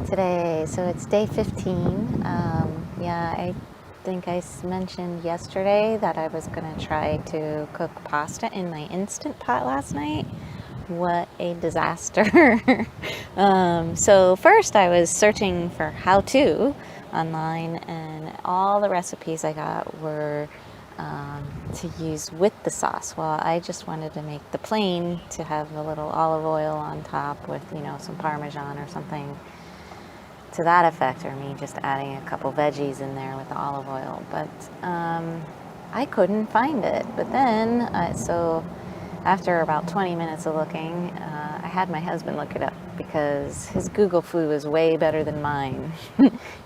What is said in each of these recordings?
today. So it's day 15. Yeah, I think I mentioned yesterday that I was going to try to cook pasta in my Instant Pot last night. What a disaster. So first I was searching for how-to online, and all the recipes I got were to use with the sauce. Well, I just wanted to make the plain, to have a little olive oil on top with, some Parmesan or something to that effect, or me just adding a couple veggies in there with the olive oil. But I couldn't find it. But then, so after about 20 minutes of looking, I had my husband look it up, because his Google flu is way better than mine,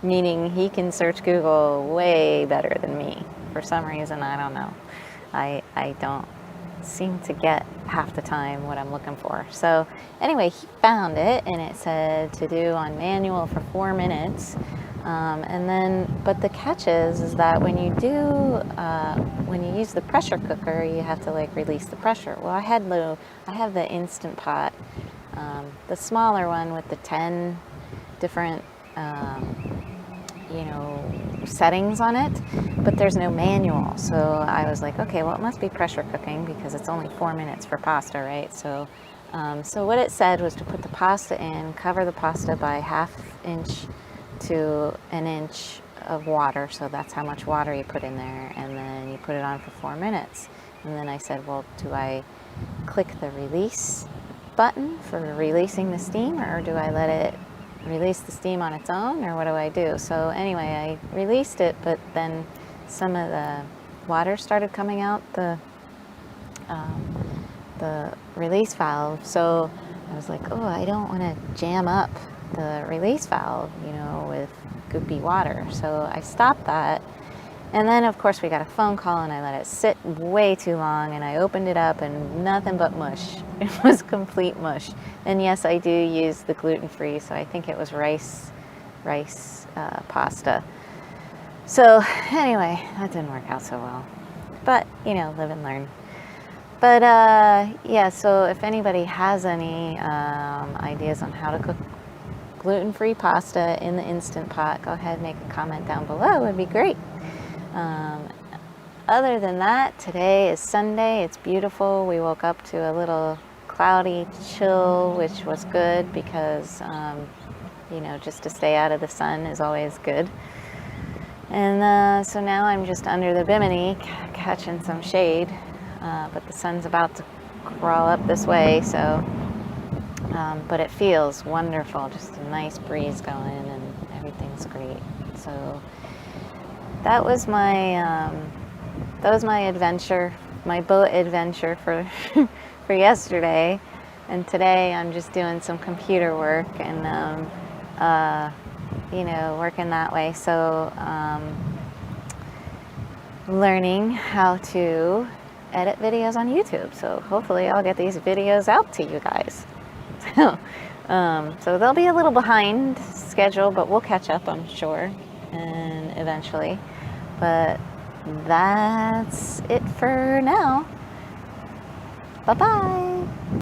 meaning he can search Google way better than me. For some reason, I don't know. I don't seem to get half the time what I'm looking for. So anyway, he found it, and it said to do on manual for 4 minutes. But the catch is that when you use the pressure cooker, you have to release the pressure. Well, I have the Instant Pot, the smaller one with the 10 different, settings on it, but there's no manual. So I was like, okay, well, it must be pressure cooking, because it's only 4 minutes for pasta, right? So what it said was to put the pasta in, cover the pasta by 1/2 inch to 1 inch of water. So that's how much water you put in there, and then you put it on for 4 minutes. And then I said, well, do I click the release button for releasing the steam, or do I let it release the steam on its own, or what do I do? So anyway, I released it, but then some of the water started coming out the release valve. So I was like, oh, I don't want to jam up the release valve, with goopy water. So I stopped that. And then, of course, we got a phone call, and I let it sit way too long, and I opened it up, and nothing but mush. It was complete mush. And yes, I do use the gluten-free, so I think it was rice pasta. So anyway, that didn't work out so well. But, live and learn. But yeah, so if anybody has any ideas on how to cook gluten-free pasta in the Instant Pot, go ahead and make a comment down below. It would be great. Other than that, today is Sunday. It's beautiful. We woke up to a little cloudy chill, which was good, because just to stay out of the sun is always good. And so now I'm just under the bimini catching some shade, but the sun's about to crawl up this way, so but it feels wonderful. Just a nice breeze going, and everything's great. So that was my adventure, my boat adventure for for yesterday. And today I'm just doing some computer work, and working that way. So learning how to edit videos on YouTube. So hopefully I'll get these videos out to you guys. So they'll be a little behind schedule, but we'll catch up, I'm sure, and eventually. But that's it for now. Bye-bye.